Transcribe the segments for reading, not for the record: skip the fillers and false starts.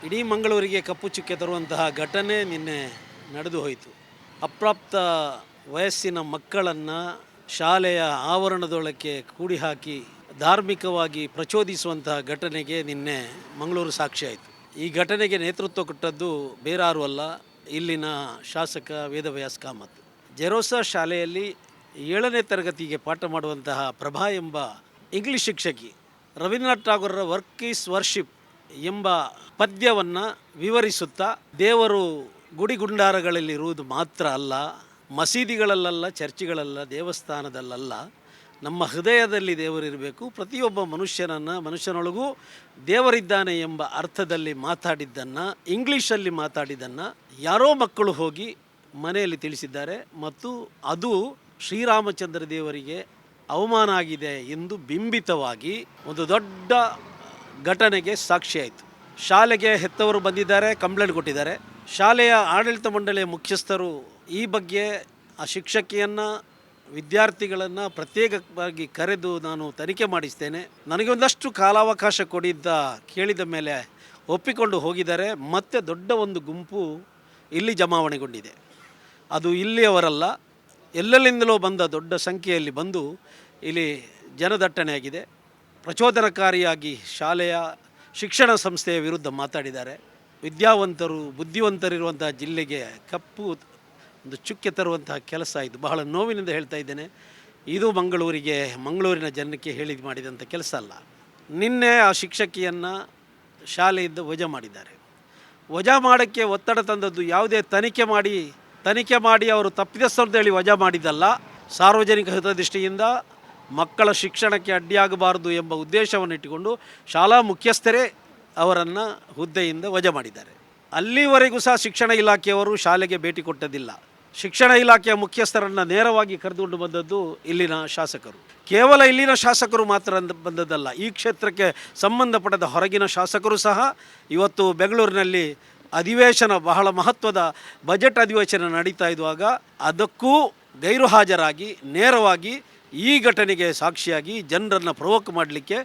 ಇಡೀ ಮಂಗಳೂರಿಗೆ ಕಪ್ಪು ಚುಕ್ಕೆ ತರುವಂತಹ ಘಟನೆ ನಿನ್ನೆ ನಡೆದು ಹೋಯಿತು. ಅಪ್ರಾಪ್ತ ವಯಸ್ಸಿನ ಮಕ್ಕಳನ್ನು ಶಾಲೆಯ ಆವರಣದೊಳಕ್ಕೆ ಕೂಡಿ ಹಾಕಿ ಧಾರ್ಮಿಕವಾಗಿ ಪ್ರಚೋದಿಸುವಂತಹ ಘಟನೆಗೆ ನಿನ್ನೆ ಮಂಗಳೂರು ಸಾಕ್ಷಿಯಾಯಿತು. ಈ ಘಟನೆಗೆ ನೇತೃತ್ವ ಕೊಟ್ಟದ್ದು ಬೇರಾರು ಅಲ್ಲ, ಇಲ್ಲಿನ ಶಾಸಕ ವೇದವ್ಯಾಸ್ ಕಾಮತ್. ಜೆರೋಸಾ ಶಾಲೆಯಲ್ಲಿ 7ನೇ ತರಗತಿಗೆ ಪಾಠ ಮಾಡುವಂತಹ ಪ್ರಭಾ ಎಂಬ ಇಂಗ್ಲಿಷ್ ಶಿಕ್ಷಕಿ ರವೀಂದ್ರನಾಥ್ ಠಾಗೋರರ ವರ್ಕ್ ಈಸ್ ವರ್ಷಿಪ್ ಎಂಬ ಪದ್ಯವನ್ನು ವಿವರಿಸುತ್ತಾ ದೇವರು ಗುಡಿಗುಂಡಾರಗಳಲ್ಲಿರುವುದು ಮಾತ್ರ ಅಲ್ಲ, ಮಸೀದಿಗಳಲ್ಲ, ಚರ್ಚ್ಗಳಲ್ಲ, ದೇವಸ್ಥಾನದಲ್ಲ, ನಮ್ಮ ಹೃದಯದಲ್ಲಿ ದೇವರಿರಬೇಕು, ಪ್ರತಿಯೊಬ್ಬ ಮನುಷ್ಯನೊಳಗೂ ದೇವರಿದ್ದಾನೆ ಎಂಬ ಅರ್ಥದಲ್ಲಿ ಮಾತಾಡಿದ್ದನ್ನು, ಇಂಗ್ಲೀಷಲ್ಲಿ ಮಾತಾಡಿದ್ದನ್ನು ಯಾರೋ ಮಕ್ಕಳು ಹೋಗಿ ಮನೆಯಲ್ಲಿ ತಿಳಿಸಿದ್ದಾರೆ ಮತ್ತು ಅದು ಶ್ರೀರಾಮಚಂದ್ರ ದೇವರಿಗೆ ಅವಮಾನ ಆಗಿದೆ ಎಂದು ಬಿಂಬಿತವಾಗಿ ಒಂದು ದೊಡ್ಡ ಘಟನೆಗೆ ಸಾಕ್ಷಿಯಾಯಿತು. ಶಾಲೆಗೆ ಹೆತ್ತವರು ಬಂದಿದ್ದಾರೆ, ಕಂಪ್ಲೇಂಟ್ ಕೊಟ್ಟಿದ್ದಾರೆ. ಶಾಲೆಯ ಆಡಳಿತ ಮಂಡಳಿಯ ಮುಖ್ಯಸ್ಥರು ಈ ಬಗ್ಗೆ ಆ ಶಿಕ್ಷಕಿಯನ್ನು, ವಿದ್ಯಾರ್ಥಿಗಳನ್ನು ಪ್ರತ್ಯೇಕವಾಗಿ ಕರೆದು ನಾನು ತನಿಖೆ ಮಾಡಿಸ್ತೇನೆ, ನನಗೆ ಒಂದಷ್ಟು ಕಾಲಾವಕಾಶ ಕೇಳಿದ ಮೇಲೆ ಒಪ್ಪಿಕೊಂಡು ಹೋಗಿದ್ದಾರೆ. ಮತ್ತೆ ದೊಡ್ಡ ಒಂದು ಗುಂಪು ಇಲ್ಲಿ ಜಮಾವಣೆಗೊಂಡಿದೆ. ಅದು ಇಲ್ಲಿಯವರಲ್ಲ, ಎಲ್ಲೆಲ್ಲಿಂದಲೋ ಬಂದ ದೊಡ್ಡ ಸಂಖ್ಯೆಯಲ್ಲಿ ಬಂದು ಇಲ್ಲಿ ಜನದಟ್ಟಣೆಯಾಗಿದೆ. ಪ್ರಚೋದನಕಾರಿಯಾಗಿ ಶಾಲೆಯ ಶಿಕ್ಷಣ ಸಂಸ್ಥೆಯ ವಿರುದ್ಧ ಮಾತಾಡಿದ್ದಾರೆ. ವಿದ್ಯಾವಂತರು, ಬುದ್ಧಿವಂತರಿರುವಂತಹ ಜಿಲ್ಲೆಗೆ ಕಪ್ಪು ಒಂದು ಚುಕ್ಕೆ ತರುವಂತಹ ಕೆಲಸ ಇದು. ಬಹಳ ನೋವಿನಿಂದ ಹೇಳ್ತಾ ಇದ್ದೇನೆ, ಇದು ಮಂಗಳೂರಿನ ಜನಕ್ಕೆ ಮಾಡಿದಂಥ ಕೆಲಸ ಅಲ್ಲ. ನಿನ್ನೆ ಆ ಶಿಕ್ಷಕಿಯನ್ನು ಶಾಲೆಯಿಂದ ವಜಾ ಮಾಡಿದ್ದಾರೆ. ವಜಾ ಮಾಡೋಕ್ಕೆ ಒತ್ತಡ ತಂದದ್ದು ಯಾವುದೇ ತನಿಖೆ ಮಾಡಿ ಅವರು ತಪ್ಪಿತಸ್ಥರು ಅಂತೇಳಿ ವಜಾ ಮಾಡಿದ್ದಲ್ಲ. ಸಾರ್ವಜನಿಕ ಹಿತದೃಷ್ಟಿಯಿಂದ ಮಕ್ಕಳ ಶಿಕ್ಷಣಕ್ಕೆ ಅಡ್ಡಿಯಾಗಬಾರದು ಎಂಬ ಉದ್ದೇಶವನ್ನು ಇಟ್ಟುಕೊಂಡು ಶಾಲಾ ಮುಖ್ಯಸ್ಥರೇ ಅವರನ್ನು ಹುದ್ದೆಯಿಂದ ವಜಾ ಮಾಡಿದ್ದಾರೆ. ಅಲ್ಲಿವರೆಗೂ ಸಹ ಶಿಕ್ಷಣ ಇಲಾಖೆಯವರು ಶಾಲೆಗೆ ಭೇಟಿ ಕೊಟ್ಟದಿಲ್ಲ. ಶಿಕ್ಷಣ ಇಲಾಖೆಯ ಮುಖ್ಯಸ್ಥರನ್ನು ನೇರವಾಗಿ ಕರೆದುಕೊಂಡು ಬಂದದ್ದು ಇಲ್ಲಿನ ಶಾಸಕರು. ಕೇವಲ ಇಲ್ಲಿನ ಶಾಸಕರು ಮಾತ್ರ ಬಂದದ್ದಲ್ಲ, ಈ ಕ್ಷೇತ್ರಕ್ಕೆ ಸಂಬಂಧಪಟ್ಟದ ಹೊರಗಿನ ಶಾಸಕರು ಸಹ ಇವತ್ತು ಬೆಂಗಳೂರಿನಲ್ಲಿ ಅಧಿವೇಶನ, ಬಹಳ ಮಹತ್ವದ ಬಜೆಟ್ ಅಧಿವೇಶನ ನಡೀತಾ ಇದ್ದಾಗ ಅದಕ್ಕೂ ಗೈರು ಹಾಜರಾಗಿ ನೇರವಾಗಿ ಈ ಘಟನೆಗೆ ಸಾಕ್ಷಿಯಾಗಿ ಜನರನ್ನು ಪ್ರವೋಕ್ ಮಾಡಲಿಕ್ಕೆ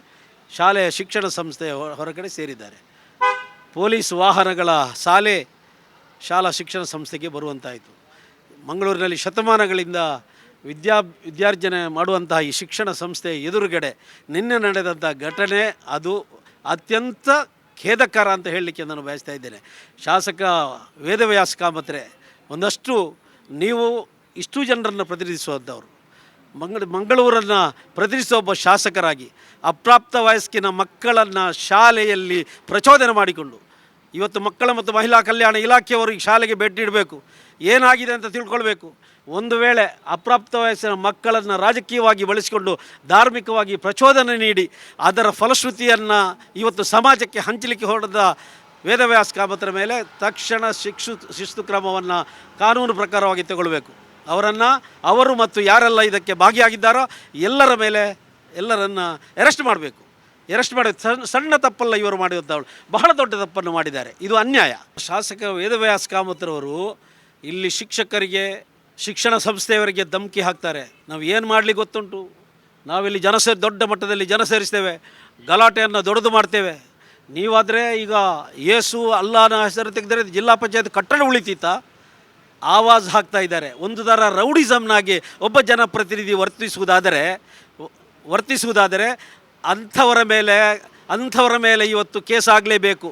ಶಾಲೆಯ ಶಿಕ್ಷಣ ಸಂಸ್ಥೆಯ ಹೊರಗಡೆ ಸೇರಿದ್ದಾರೆ. ಪೊಲೀಸ್ ವಾಹನಗಳ ಸಾಲೆ ಶಾಲಾ ಶಿಕ್ಷಣ ಸಂಸ್ಥೆಗೆ ಬರುವಂತಾಯಿತು. ಮಂಗಳೂರಿನಲ್ಲಿ ಶತಮಾನಗಳಿಂದ ವಿದ್ಯಾರ್ಜನೆ ಮಾಡುವಂತಹ ಈ ಶಿಕ್ಷಣ ಸಂಸ್ಥೆಯ ಎದುರುಗಡೆ ನಿನ್ನೆ ನಡೆದಂಥ ಘಟನೆ ಅದು ಅತ್ಯಂತ ಖೇದಕರ ಅಂತ ಹೇಳಲಿಕ್ಕೆ ನಾನು ಬಯಸ್ತಾ ಇದ್ದೇನೆ. ಶಾಸಕ ವೇದವ್ಯಾಸ್ ಕಾಮತ್ರೆ, ಒಂದಷ್ಟು ನೀವು ಇಷ್ಟು ಜನರನ್ನು ಪ್ರತಿನಿಧಿಸುವಂಥವ್ರು, ಮಂಗಳೂರನ್ನು ಪ್ರತಿನಿಧಿಸುವ ಒಬ್ಬ ಶಾಸಕರಾಗಿ ಅಪ್ರಾಪ್ತ ವಯಸ್ಸಿನ ಮಕ್ಕಳನ್ನು ಶಾಲೆಯಲ್ಲಿ ಪ್ರಚೋದನೆ ಮಾಡಿಕೊಂಡು ಇವತ್ತು ಮಕ್ಕಳ ಮತ್ತು ಮಹಿಳಾ ಕಲ್ಯಾಣ ಇಲಾಖೆಯವರು ಈ ಶಾಲೆಗೆ ಭೇಟಿ ನೀಡಬೇಕು, ಏನಾಗಿದೆ ಅಂತ ತಿಳ್ಕೊಳ್ಬೇಕು. ಒಂದು ವೇಳೆ ಅಪ್ರಾಪ್ತ ವಯಸ್ಸಿನ ಮಕ್ಕಳನ್ನು ರಾಜಕೀಯವಾಗಿ ಬಳಸಿಕೊಂಡು ಧಾರ್ಮಿಕವಾಗಿ ಪ್ರಚೋದನೆ ನೀಡಿ ಅದರ ಫಲಶ್ರುತಿಯನ್ನು ಇವತ್ತು ಸಮಾಜಕ್ಕೆ ಹಂಚಲಿಕ್ಕೆ ಹೊರಡ ವೇದವ್ಯಾಸ್ ಕಾಮತ್ರ ಮೇಲೆ ತಕ್ಷಣ ಶಿಸ್ತು ಕ್ರಮವನ್ನು ಕಾನೂನು ಪ್ರಕಾರವಾಗಿ ತಗೊಳ್ಬೇಕು. ಅವರು ಮತ್ತು ಯಾರೆಲ್ಲ ಇದಕ್ಕೆ ಭಾಗಿಯಾಗಿದ್ದಾರೋ ಎಲ್ಲರನ್ನು ಅರೆಸ್ಟ್ ಮಾಡಬೇಕು. ಸಣ್ಣ ತಪ್ಪಲ್ಲ ಇವರು ಮಾಡಿದಂಥವಳು, ಬಹಳ ದೊಡ್ಡ ತಪ್ಪನ್ನು ಮಾಡಿದ್ದಾರೆ. ಇದು ಅನ್ಯಾಯ. ಶಾಸಕ ವೇದವ್ಯಾಸ್ ಕಾಮತ್ರವರು ಇಲ್ಲಿ ಶಿಕ್ಷಕರಿಗೆ, ಶಿಕ್ಷಣ ಸಂಸ್ಥೆಯವರಿಗೆ ಧಮಕಿ ಹಾಕ್ತಾರೆ. ನಾವು ಏನು ಮಾಡಲಿ ಗೊತ್ತುಂಟು, ನಾವಿಲ್ಲಿ ದೊಡ್ಡ ಮಟ್ಟದಲ್ಲಿ ಜನ ಸೇರಿಸ್ತೇವೆ, ಗಲಾಟೆಯನ್ನು ದೊಡ್ಡದು ಮಾಡ್ತೇವೆ. ನೀವಾದರೆ ಈಗ ಯೇಸು ಅಲ್ಲಾನ ಹೆಸರು ತೆಗೆದರೆ ಜಿಲ್ಲಾ ಪಂಚಾಯತ್ ಕಟ್ಟಡ ಉಳಿತೀತಾ? ಆವಾಜ್ ಹಾಕ್ತಾ ಇದ್ದಾರೆ. ಒಂದು ಥರ ರೌಡಿಸಮ್ನಾಗಿ ಒಬ್ಬ ಜನಪ್ರತಿನಿಧಿ ವರ್ತಿಸುವುದಾದರೆ ಅಂಥವರ ಮೇಲೆ ಇವತ್ತು ಕೇಸ್ ಆಗಲೇಬೇಕು.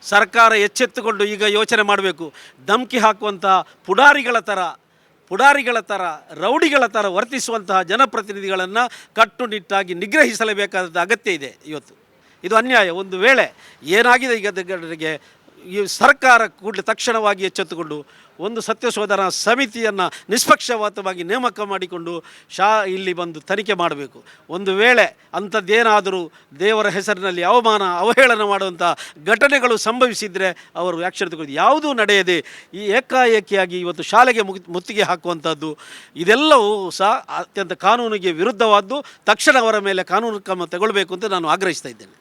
ಸರ್ಕಾರ ಎಚ್ಚೆತ್ತುಕೊಂಡು ಈಗ ಯೋಚನೆ ಮಾಡಬೇಕು. ಧಮಕಿ ಹಾಕುವಂಥ ಪುಡಾರಿಗಳ ಥರ ರೌಡಿಗಳ ಥರ ವರ್ತಿಸುವಂತಹ ಜನಪ್ರತಿನಿಧಿಗಳನ್ನು ಕಟ್ಟುನಿಟ್ಟಾಗಿ ನಿಗ್ರಹಿಸಲೇಬೇಕಾದ ಅಗತ್ಯ ಇದೆ. ಇದು ಅನ್ಯಾಯ. ಒಂದು ವೇಳೆ ಏನಾಗಿದೆ ಈಗ ಈ ಸರ್ಕಾರ ಕೂಡಲೇ ತಕ್ಷಣವಾಗಿ ಎಚ್ಚೆತ್ತುಕೊಂಡು ಒಂದು ಸತ್ಯಶೋಧನಾ ಸಮಿತಿಯನ್ನು ನಿಷ್ಪಕ್ಷಪಾತವಾಗಿ ನೇಮಕ ಮಾಡಿಕೊಂಡು ಇಲ್ಲಿ ಬಂದು ತನಿಖೆ ಮಾಡಬೇಕು. ಒಂದು ವೇಳೆ ಅಂಥದ್ದೇನಾದರೂ ದೇವರ ಹೆಸರಿನಲ್ಲಿ ಅವಹೇಳನ ಮಾಡುವಂಥ ಘಟನೆಗಳು ಸಂಭವಿಸಿದರೆ ಅವರು ಆ್ಯಕ್ಷನ್ ತಗೊಳ್ಳೋದು. ಯಾವುದೂ ನಡೆಯದೆ ಈ ಏಕಾಏಕಿಯಾಗಿ ಇವತ್ತು ಶಾಲೆಗೆ ಮುತ್ತಿಗೆ ಹಾಕುವಂಥದ್ದು ಇದೆಲ್ಲವೂ ಸಹ ಅತ್ಯಂತ ಕಾನೂನಿಗೆ ವಿರುದ್ಧವಾದ್ದು. ತಕ್ಷಣ ಅವರ ಮೇಲೆ ಕಾನೂನು ಕ್ರಮ ತಗೊಳ್ಬೇಕು ಅಂತ ನಾನು ಆಗ್ರಹಿಸ್ತಾ ಇದ್ದೇನೆ.